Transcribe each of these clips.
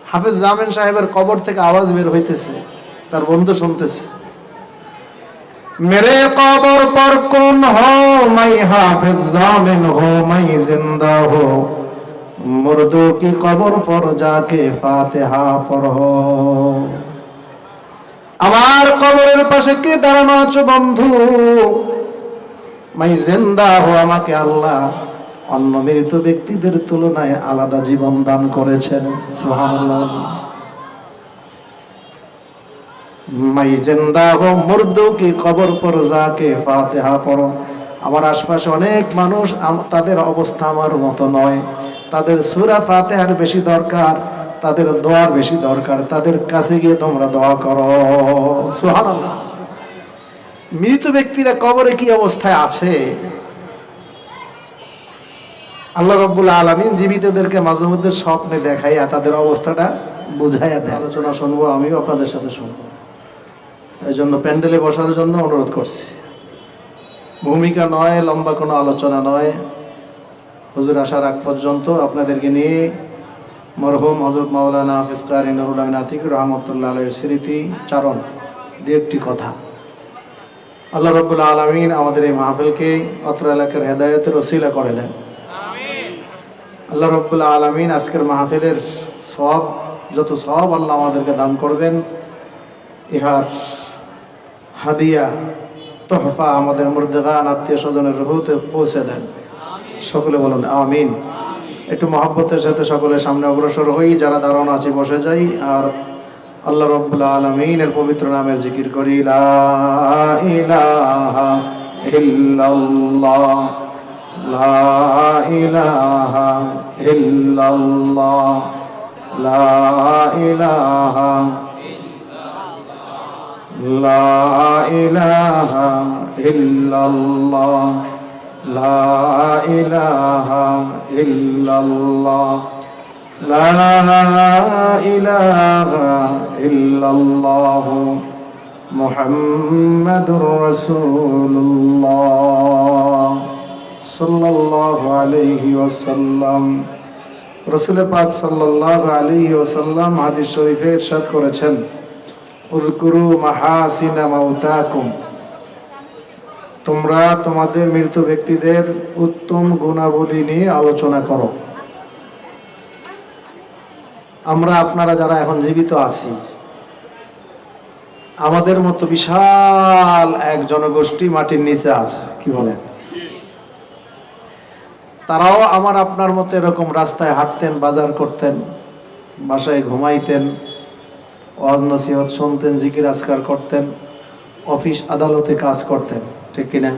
হাফেজ জামিন সাহেবের কবর থেকে আওয়াজ বের হইতেছে, তার বন্ধু শুনতেছে, मेरे कब्र पर कौन हो, मैं हाफिज जामिन हो, मैं जिंदा हो, मुर्दों की कब्र पर जाके फातिहा पढ़ो। আমার কবরের পাশে কে দাঁড়ানো আছো বন্ধু, मैं जिंदा हो, আমাকে আল্লাহ অন্য মৃত ব্যক্তিদের তুলনায় আলাদা জীবন দান করেছেন। সুবহানাল্লাহ। मैं जिंदा हो, मुर्दों की कब्र पर जाके फातिहा पढ़ो। আমার আশপাশে অনেক মানুষ, তাদের অবস্থা আমার মতো নয়, তাদের সূরা ফাতিহার বেশি দরকার, তাদের দোয়ার বেশি দরকার, তাদের কাছে গিয়ে তোমরা দোয়া করো। সুবহানাল্লাহ। মৃত ব্যক্তিরা কবরে কি অবস্থায় আছে, আল্লাহ রাব্বুল আলামিন জীবিতদেরকে মাঝে মধ্যে স্বপ্নে দেখাইয়া তাদের অবস্থাটা বুঝাইয়া দেয়। আলোচনা শুনবো, আমিও আপনাদের সাথে শুনবো, এই জন্য প্যান্ডেলে বসার জন্য অনুরোধ করছি। ভূমিকা নয়, লম্বা কোনো আলোচনা নয়। হুজুর আসার আগ পর্যন্ত আপনাদেরকে নিয়ে মরহুম হযরত মাওলানা হাফেজ কারি নুরুল আমিন আতিক রহমতুল্লাহ আলাইহির স্মৃতি চারণ দু একটি কথা। আল্লাহ রাব্বুল আলামিন আমাদের এই মাহফিলকে অত্র এলাকার হেদায়েতের ওসিলা করে দেন। আল্লাহ রাব্বুল আলামিন আজকের মাহফিলের সওয়াব, যত সওয়াব আল্লাহ আমাদেরকে দান করবেন, ইহার হাদিয়া তোহফা আমাদের মুর্দেগান আত্মীয় স্বজনের রুহুতে পৌঁছে দেন। সকলে বলুন আমিন। একটু মহব্বতের সাথে সকলের সামনে অগ্রসর হই, যারা দাঁড়ানো আছে বসে যাই, আর আল্লাহ রাব্বুল আলামিনের পবিত্র নামের জিকির করি। লা ইলাহা ইল্লাল্লাহ, লা ইলাহা ইল্লাল্লাহ, লা ইলাহা, লা ইলাহা ইল্লাল্লাহ, লা ইলাহা ইল্লাল্লাহ, লা ইলাহা ইল্লাল্লাহ, মুহাম্মাদুর রাসূলুল্লাহ সাল্লাল্লাহু আলাইহি ওয়াসাল্লাম। রাসূল পাক সাল্লাল্লাহু আলাইহি ওয়াসাল্লাম হাদিস শরীফে ইরশাদ করেছেন, উযকুরু মাহাসিনা মাউতাকুম, তোমরা তোমাদের মৃত ব্যক্তিদের উত্তম গুণাবলী নিয়ে আলোচনা করো। আমরা আপনারা যারা এখন জীবিত আছি, আমাদের মতো বিশাল এক জনগোষ্ঠী মাটির নিচে আছে, কি বলেন? তারাও আমার আপনার মতো এরকম রাস্তায় হাঁটতেন, বাজার করতেন, বাসায় ঘুমাইতেন, ওয়াজ নসিহত শুনতেন, জিকির আজকার করতেন, অফিস আদালতে কাজ করতেন, ঠিক কিনা?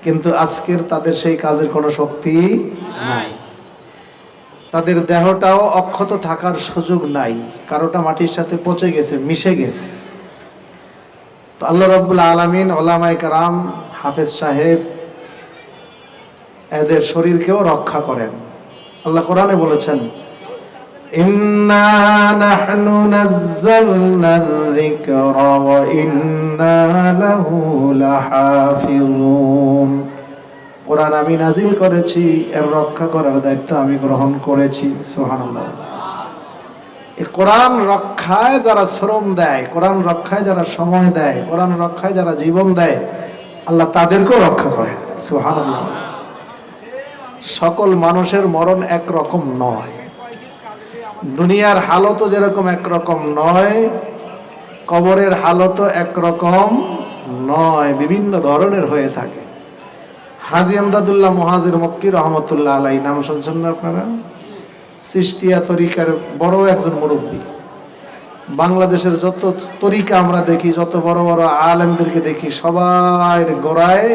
কিন্তু আজকের তাদের সেই কাজের কোনো শক্তি নাই, তাদের দেহটাও অক্ষত থাকার সুযোগ নাই, কারোটা মাটির সাথে পচে গেছে, মিশে গেছে। তো আল্লাহ রাব্বুল আলামিন উলামায়ে কেরাম, হাফেজ সাহেব, এদের শরীরকেও রক্ষা করেন। আল্লাহ কোরআনে বলেছেন, ইন্না নাহনু নাযালনা যিকরা ওয়া ইন্না লাহু লাহাফিজুন। কোরআন আমি নাজিল করেছি, এর রক্ষা করার দায়িত্ব আমি গ্রহণ করেছি। সুবহানাল্লাহ। এই কোরআন রক্ষায় যারা শ্রম দেয়, কোরআন রক্ষায় যারা সময় দেয়, কোরআন রক্ষায় যারা জীবন দেয়, আল্লাহ তাদেরকেও রক্ষা করে। সুবহানাল্লাহ। সকল মানুষের মরণ একরকম নয়, দুনিয়ার হালতও যেরকম একরকম নয়, কবরের হালতও একরকম নয়, বিভিন্ন ধরনের হয়ে থাকে। হাজী আমদাদুল্লাহ মুহাজির মক্কি রহমতুল্লাহ আলাইহি নাম শুনছেন না আপনারা? চিশতিয়া তরিকার বড় একজন মুরব্বী। বাংলাদেশের যত তরিকা আমরা দেখি, যত বড় বড় আলেমদেরকে দেখি, সবার গোড়ায়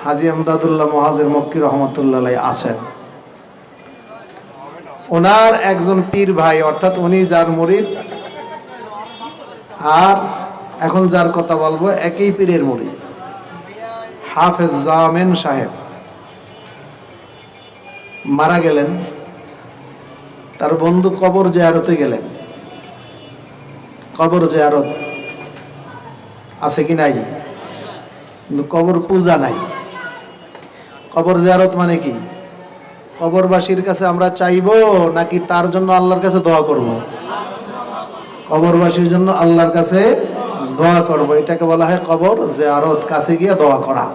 হাজী আমদাদুল্লাহ মুহাজির মক্কি রহমতুল্লাহ আলাইহি আছেন। ওনার একজন পীর ভাই, অর্থাৎ উনি যার মুরিদ আর এখন যার কথা বলবো একই পীরের মুরিদ, হাফেজ জামিন সাহেব মারা গেলেন। তার বন্ধু কবর জিয়ারতে গেলেন। কবর জিয়ারত আছে কি নাই? কিন্তু কবর পূজা নাই। কবর জিয়ারত মানে কি? কবরবাসীর কাছে আমরা চাইবো নাকি তার জন্য আল্লাহর কাছে দোয়া করব? কবরবাসীর জন্য আল্লাহর কাছে দোয়া করব, এটাকে বলা হয় কবর জিয়ারত, কাছে গিয়ে দোয়া করা।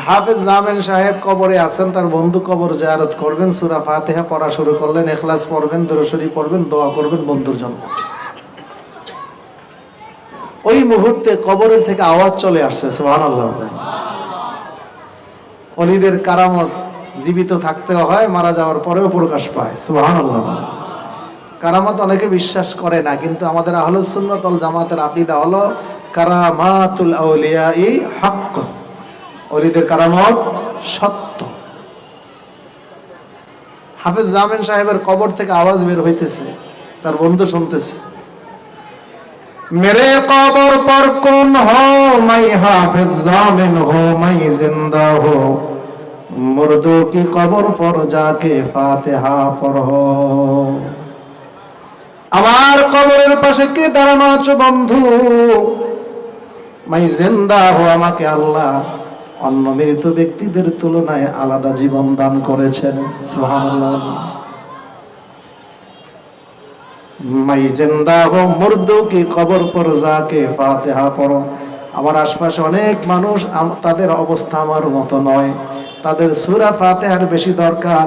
হাফেজ জামেল সাহেব কবরে আছেন, তার বন্ধু কবর জিয়ারত করবেন, সূরা ফাতিহা পড়া শুরু করলেন, ইখলাস পড়বেন, দরুদ শরীফ পড়বেন, দোয়া করবেন বন্ধুর জন্য। ওই মুহূর্তে কবরের থেকে আওয়াজ চলে আসছে, সুবহানাল্লাহ। ওলিদের কারামত জীবিত থাকতেও হয়, মারা যাওয়ার পরেও প্রকাশ পায়, সুবহানাল্লাহ। কারামত অনেকে বিশ্বাস করে না, কিন্তু আমাদের আহলুস সুন্নাত ওয়াল জামাতের আকীদা হলো কারামাতুল আউলিয়াই হক, ওলিদের কারামত সত্য। হাফেজ জামিন সাহেবের কবর থেকে আওয়াজ বের হইতেছে, তার বন্ধু শুনতেছে, मेरे कब्र पर कौन हो, मैं हाफिज जामिन हो, मैं जिंदा हो, मुर्दों की कब्र पर जाके फातिहा पढ़ो। আমার কবরের পাশে কে দাঁড়ানো আছো বন্ধু, मैं जिंदा हो, আমাকে আল্লাহ অন্য মৃত ব্যক্তিদের তুলনায় আলাদা জীবন দান করেছেন, সুবহানাল্লাহ। मैं जिंदा हो, मुर्दों की कब्र पर जाके फातिहा पढ़ो। আমার আশপাশে অনেক মানুষ, তাদের অবস্থা আমার মতো নয়, তাদের সূরা ফাতিহার বেশি দরকার,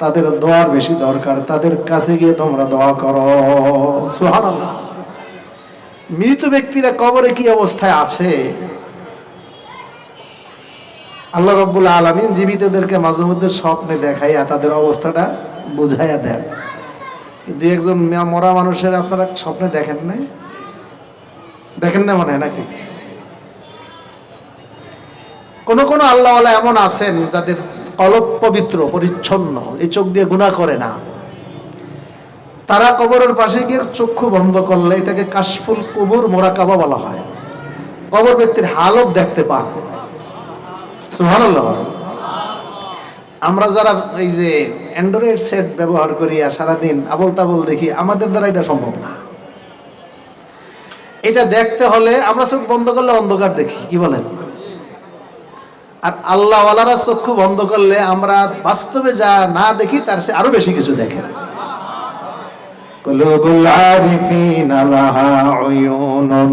তাদের দোয়ার বেশি দরকার, তাদের কাছে গিয়ে তোমরা দোয়া করো, সুবহানাল্লাহ। মৃত ব্যক্তিরা কবরে কি অবস্থায় আছে, আল্লাহ রাব্বুল আলামিন জীবিতদেরকে মাঝে মধ্যে স্বপ্নে দেখাইয়া তাদের অবস্থাটা বুঝাইয়া দেন। কিন্তু একজন মরা মানুষের আপনারা স্বপ্নে দেখেন নাই? দেখেন না মনে হয় নাকি? কোন কোন আল্লাহওয়ালা এমন আছেন যাদের কলব পবিত্র পরিচ্ছন্ন, এই চোখ দিয়ে গুনাহ করে না, তারা কবরের পাশে গিয়ে চক্ষু বন্ধ করলে এটাকে কাশফুল কুবুর মোরাকাবা বলা হয়, কবর ব্যক্তির হালত দেখতে পান, সুবহানাল্লাহ। আমরা যারা এই যে অ্যান্ড্রয়েড সেট ব্যবহার করি আর সারাদিন আবল তাবল দেখি, আমাদের দ্বারা এটা সম্ভব না। এটা দেখতে হলে আমরা চোখ বন্ধ করলে অন্ধকার দেখি, কি বলেন? আর আল্লাহওয়ালারা চক্ষু বন্ধ করলে আমরা বাস্তবে যা না দেখি তার সে আরো বেশি কিছু দেখে। কুলুবুল আরিফিনা লাহা উয়ুনুন,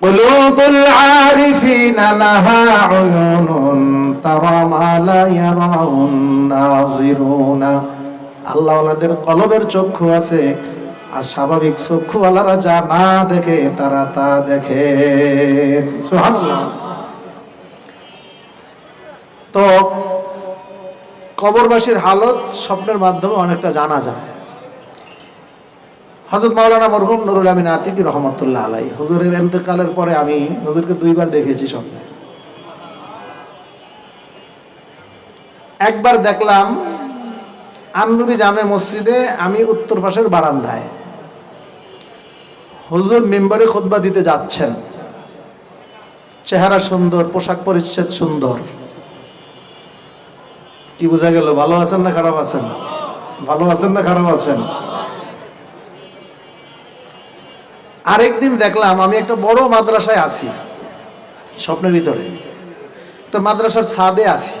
কুলুবুল আরিফিনা লাহা উয়ুনুন তারা মা লা ইয়ারাউন নাযিরুনা। আল্লাহওয়ালাদের কলবের চক্ষু আছে, আর স্বাভাবিক চক্ষুওয়ালারা যা না দেখে তারা তা দেখে, সুবহানাল্লাহ। তো কবরবাসীর হালত স্বপ্নের মাধ্যমে অনেকটা জানা যায়। হযরত মাওলানা মরহুম নুরুল আমিন আতিকি রহমাতুল্লাহ আলাইহি, হুজুরের ইন্তেকালের পরে আমি হুজুরকে 2 বার দেখেছি স্বপ্নে। একবার দেখলাম আননুরি জামে মসজিদে, আমি উত্তর পাশের বারান্দায়, হুজুর মিম্বরে খুতবা দিতে যাচ্ছেন, চেহারা সুন্দর, পোশাক পরিচ্ছদ সুন্দর। কি বোঝা গেল? ভালো আছেন না খারাপ আছেন? ভালো আছেন না খারাপ আছেন? আরেকদিন দেখলাম আমি একটা বড় মাদ্রাসায় আছি, স্বপ্নের ভিতরে একটা মাদ্রাসার ছাদে আছি,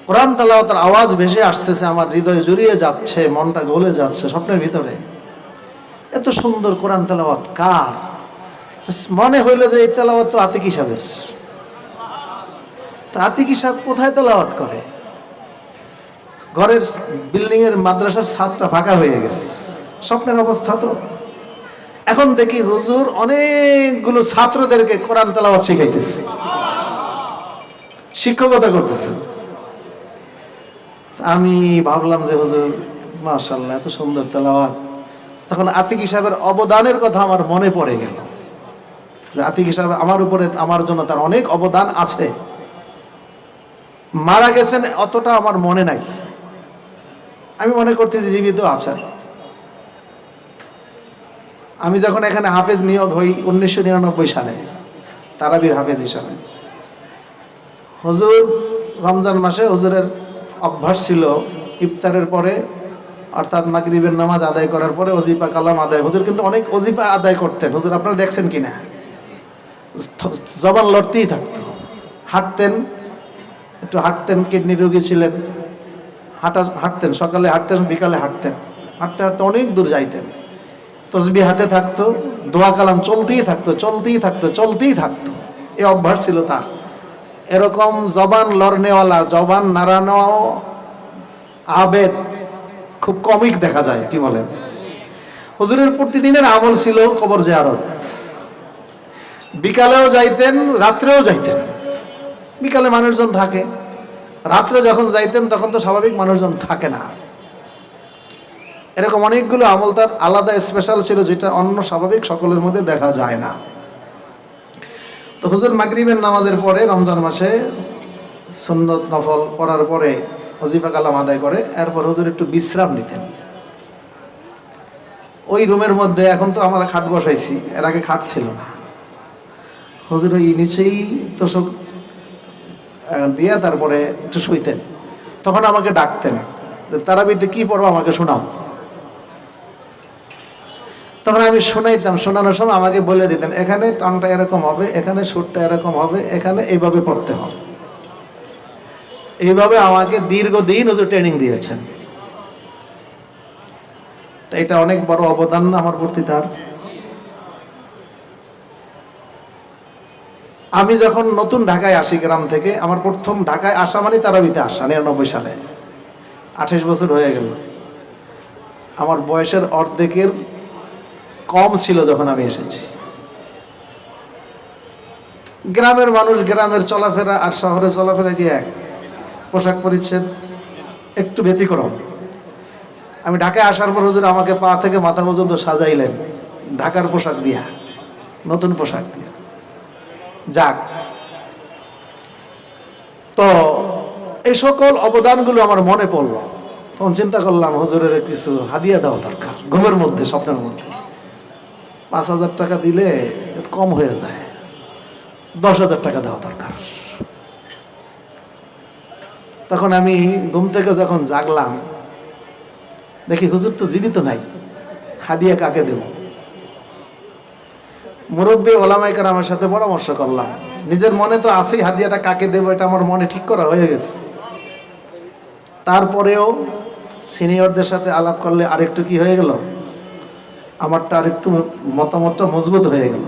কোরআন তেলাওয়াতের আওয়াজ ভেসে আসতেছে, আমার হৃদয় জড়িয়ে যাচ্ছে, মনটা গলে যাচ্ছে স্বপ্নের ভিতরে। এত সুন্দর কোরআন তেলাওয়াত কার? মনে হইল যে এই তেলাওয়াত তো আতিক সাহেবের। তো আতিক সাহেব কোথায় তেলাওয়াত করে? ঘরের বিল্ডিং এর মাদ্রাসার ছাদটা ফাঁকা হয়ে গেছে, স্বপ্নের অবস্থা তো। এখন দেখি হুজুর অনেকগুলো ছাত্রদেরকে কোরআন তেলাওয়াত শিখাইতেছে, শিক্ষকতা করতেছে। আমি ভাবলাম যে হুজুর মাশাআল্লাহ এত সুন্দর তেলাওয়াত। তখন আতিক সাহেবের অবদানের কথা আমার মনে পড়ে গেল, যে আতিক সাহেব আমার উপরে, আমার জন্য তার অনেক অবদান আছে। মারা গেছেন অতটা আমার মনে নাই, আমি মনে করতেছি জীবিত আছেন। আমি যখন এখানে হাফেজ নিয়োগ হই 1999 সালে তারাবির হাফেজ হিসাবে, হুজুর রমজান মাসে হুজুরের অভ্যাস ছিল ইফতারের পরে, অর্থাৎ মাগরিবের নামাজ আদায় করার পরে ওজিফা কালাম আদায়। হুজুর কিন্তু অনেক ওজিফা আদায় করতেন। হুজুর আপনারা দেখছেন কিনা, জবান লড়তেই থাকতো, হাঁটতেন, একটু হাঁটতেন, কিডনি রোগী ছিলেন, হাঁটতেন, সকালে হাঁটতেন, বিকালে হাঁটতেন, হাঁটতে হাঁটতে অনেক দূর যাইতেন। তসবিহ হাতে থাকতো, দোয়া কালাম চলতেই থাকতো, চলতেই থাকতো, চলতেই থাকতো। এই অভ্যাস ছিল তার। এরকম জবান লড়নেওয়ালা, জবান নাড়ানো আবেদ খুব কমই দেখা যায়, কি বলেন? হুজুরের প্রতিদিনের আমল ছিল কবর জিয়ারত। বিকালেও যাইতেন, রাত্রেও যাইতেন। বিকালে মানুষজন থাকে, রাত্রে যখন যাইতেন তখন তো স্বাভাবিক মানুষজন থাকে না। এরকম অনেকগুলো আমল তার আলাদা স্পেশাল ছিল, যেটা অন্য স্বাভাবিক সকলের মধ্যে দেখা যায় না। তো হুজুর মাগরিবের নামাজের পরে রমজান মাসে সুন্নত নফল পড়ার পরে ওজিফা কালাম আদায় করে এরপর হুজুর একটু বিশ্রাম নিতেন। ওই রুমের মধ্যে, এখন তো আমরা খাট বসাইছি, এর আগে খাট ছিল না, হুজুর ওই নিচেই তোষক দিয়ে তারপরে একটু শুইতেন। তখন আমাকে ডাকতেন, তারাবিতে কি পড়বো আমাকে শোনাও। তখন আমি শোনাইতাম, শোনানোর সময় আমাকে বলে দিতেন এখানে টানটা এরকম হবে, এখানে সুরটা এরকম হবে, এখানে এইভাবে পড়তে হবে। এইভাবে আমাকে দীর্ঘদিন হুজুর ট্রেনিং দিয়েছেন। এটা অনেক বড় অবদান আমার প্রতি তার। আমি যখন নতুন ঢাকায় আসি গ্রাম থেকে, আমার প্রথম ঢাকায় আসা মানে তারাবিতে আসা 99 সালে, 28 বছর হয়ে গেল। আমার বয়সের অর্ধেকের কম ছিল যখন আমি এসেছি। গ্রামের মানুষ, গ্রামের চলাফেরা আর শহরে চলাফেরা কি এক? পোশাক পরিচ্ছদ একটু ব্যতিক্রম। আমি ঢাকায় আসার পর হুজুর আমাকে পা থেকে মাথা পর্যন্ত সাজাইলেন ঢাকার পোশাক দিয়া, নতুন পোশাক দিয়া। যাক, তো এই সকল অবদানগুলো আমার মনে পড়লো। তখন চিন্তা করলাম হুজুরের কিছু হাদিয়া দেওয়া দরকার। ঘুমের মধ্যে, স্বপ্নের মধ্যে 5,000 টাকা দিলে কম হয়ে যায়, 10,000 টাকা দেওয়া দরকার। তখন আমি ঘুম থেকে যখন জাগলাম, দেখি হুজুর তো জীবিত নাই, হাদিয়া কাকে দেব? মুরব্বী ওলামায়ে কেরামের সাথে পরামর্শ করলাম। নিজের মনে তো আছেই হাদিয়াটা কাকে দেব, এটা আমার মনে ঠিক করা হয়ে গেছে। তারপরেও সিনিয়রদের সাথে আলাপ করলে আরেকটু কি হয়ে গেল, আমারটা আরেকটু মতামতটা মজবুত হয়ে গেল।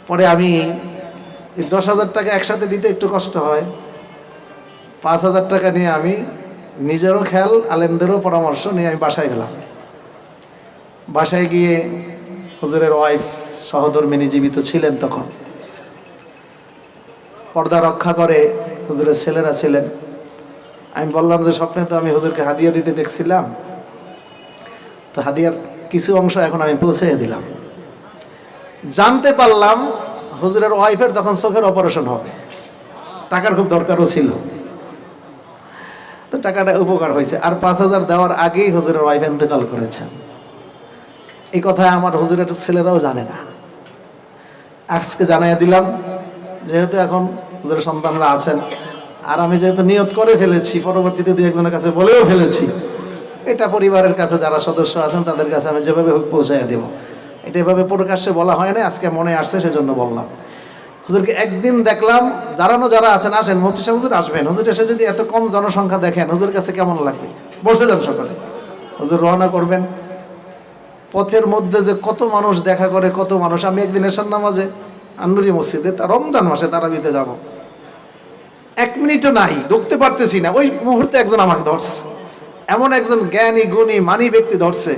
পরে আমি 10,000 টাকা একসাথে দিতে একটু কষ্ট হয়, 5,000 টাকা নিয়ে আমি নিজেরও খেয়াল, আলেমদেরও পরামর্শ নিয়ে আমি বাসায় গেলাম। বাসায় গিয়ে হুজুরের ওয়াইফ সহধর্মিনী জীবিত ছিলেন তখন, পর্দা রক্ষা করে হুজুরের ছেলেরা ছিলেন। আমি বললাম যে স্বপ্নে তো আমি হুজুরকে হাদিয়া দিতে দেখছিলাম, তো হাদিয়ার কিছু অংশ এখন আমি পৌঁছে দিলাম। জানতে পারলাম হুজুরের ওয়াইফের তখন চোখের অপারেশন হবে, টাকার খুব দরকারও ছিল, তো টাকাটা উপকার হয়েছে। আর 5,000 দেওয়ার আগেই হুজুরের ওয়াইফ ইন্তেকাল করেছেন। এই কথা আমার হুজুরের ছেলেরাও জানে না, আজকে জানাইয়া দিলাম। যেহেতু এখন হুজুরের সন্তানরা আছেন, আর আমি যেহেতু নিয়ত করে ফেলেছি, পরবর্তীতে 2-1 কাছে বলেও ফেলেছি, এটা পরিবারের কাছে যারা সদস্য আছেন তাদের কাছে আমি যেভাবে হোক পৌঁছাইয়া দেব। এটা এভাবে প্রকাশ্যে বলা হয় না, আজকে মনে আসছে সেজন্য বললাম। হুজুরকে একদিন দেখলাম, যারা আছেন আসেন, মুফতি সাহেব হুজুর আসবেন। হুজুর এসে যদি এত কম জনসংখ্যা দেখেন, হুজুর কাছে কেমন লাগবে? বসে যান সকালে, হুজুর রওনা করবেন। পথের মধ্যে যে কত মানুষ দেখা করে, কত মানুষ। আমি একদিন এশার নামাজে আন্নুরি মসজিদে রমজান মাসে তারাবিতে যাব, 1 মিনিটও নাই, ঢুকতে পারতেছি না। ওই মুহূর্তে একজন আমাকে ধরছে, এমন একজন জ্ঞানী গুণী মানি ব্যক্তি ধরছে,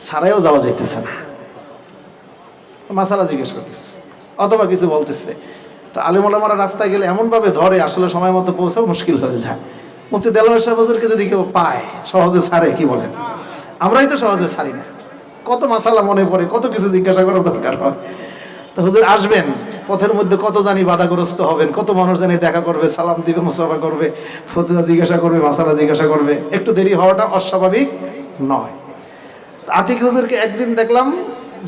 সারাইও যাওয়া যাইতেছে না। মাসালা জিজ্ঞেস করতেছে অথবা কিছু বলতেছে। তো আলেম ওলামারা রাস্তায় গেলে এমনভাবে ধরে, আসলে সময় মতো পৌঁছাও মুশকিল হয়ে যায়। মুফতি দেলোয়ার সাহেব হুজুরকে যদি কেউ পায়, সহজে ছাড়ে? কি বলেন? আমরাই তো সহজে ছাড়ি না। কত মাসালা মনে পড়ে, কত কিছু জিজ্ঞাসা করার দরকার হয়। তো হুজুর আসবেন, পথের মধ্যে কত জানি বাধাগ্রস্ত হবেন, কত মানুষ জানি দেখা করবে, সালাম দিবে, মুসাফা করবে, ফতুয়া জিজ্ঞাসা করবে, মাসালা জিজ্ঞাসা করবে। একটু দেরি হওয়াটা অস্বাভাবিক নয়। আতিক হুজুরকে একদিন দেখলাম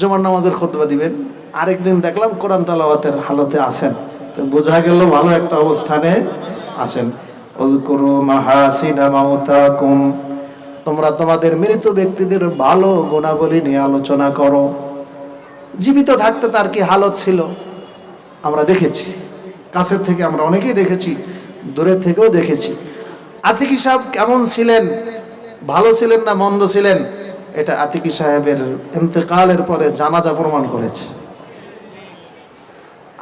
জুমার নামাজের খুতবা দিবেন, আরেকদিন দেখলাম কোরআন তেলাওয়াতের হালতে আছেন। তো বোঝা গেল ভালো একটা অবস্থানে আছেন। উযকুরু মাহাসিনা মাউতাকুম, তোমরা তোমাদের মৃত ব্যক্তিদের ভালো গুণাবলী নিয়ে আলোচনা করো। জীবিত থাকতে তার কি হালত ছিল আমরা দেখেছি, কাছের থেকে আমরা অনেকেই দেখেছি। দূরের থেকেও দেখেছি। আতিকি সাহেব কেমন ছিলেন, ভালো ছিলেন না মন্দ ছিলেন, এটা আতিকি সাহেবের ইন্তেকালের পরে জানাজা প্রমাণ করেছে।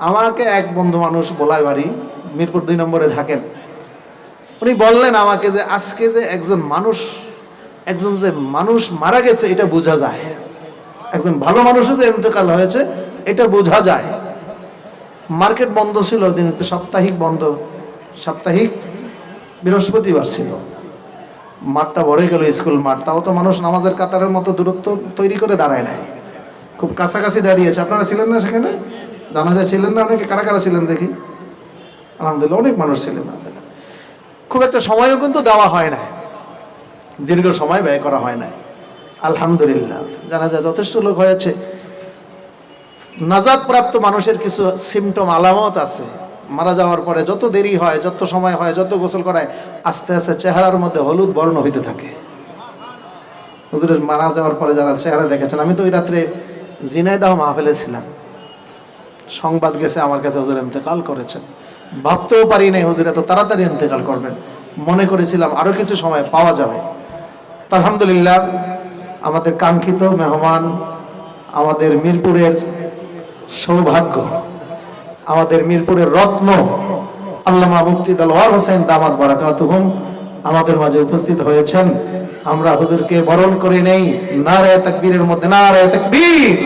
আমাকে এক বন্ধু মানুষ বলাই বাড়ি, মিরপুর 2 নম্বরে থাকেন, উনি বললেন আমাকে যে আজকে যে একজন যে মানুষ মারা গেছে এটা বোঝা যায়, একজন ভালো মানুষও যে ইন্তেকাল হয়েছে এটা বোঝা যায়। মার্কেট বন্ধ ছিল, দিন সাপ্তাহিক বন্ধ, সাপ্তাহিক বৃহস্পতিবার ছিল, মাঠটা ভরে গেল, স্কুল মাঠ, তাও তো মানুষ নামাজের কাতারের মতো দূরত্ব তৈরি করে দাঁড়ায় নাই, খুব কাছাকাছি দাঁড়িয়েছে। আপনারা ছিলেন না সেখানে? জানাজায় ছিলেন না অনেকে? কারা কারা ছিলেন দেখি? আলহামদুলিল্লাহ অনেক মানুষ ছিলেন। খুব একটা সময়ও কিন্তু দেওয়া হয় না, দীর্ঘ সময় ব্যয় করা হয় না। আলহামদুলিল্লাহ জানাজায় যথেষ্ট লোক হয়েছে। নাজাত প্রাপ্ত মানুষের কিছু সিমটম আলামত আছে, মারা যাওয়ার পরে যত দেরি হয়, যত সময় হয়, যত গোসল করায়, আস্তে আস্তে চেহারার মধ্যে হলুদ বর্ণ হইতে থাকে। হুজুরের মারা যাওয়ার পরে যারা চেহারা দেখেছেন, আমি তো ওই রাত্রে ঝিনাইদহ মাহফিলে ছিলাম, সংবাদ গেছে আমার কাছে হুজুর ইন্তেকাল করেছেন। ভাবতেও পারি নাই হুজুর এত তাড়াতাড়ি ইন্তেকাল করবেন, মনে করেছিলাম আরো কিছু সময় পাওয়া যাবে। আলহামদুলিল্লাহ আমাদের কাঙ্ক্ষিত মেহমান, আমাদের মিরপুরের সৌভাগ্য, আমাদের মিরপুরের রত্ন আল্লামা মুফতি দেলওয়ার হোসেন দামাত বারাকাতুহুম আমাদের মাঝে উপস্থিত হয়েছেন। আমরা হুজুরকে বরণ করে নেই। নারে তাকবীরের মধ্যে নারে তাকবীর।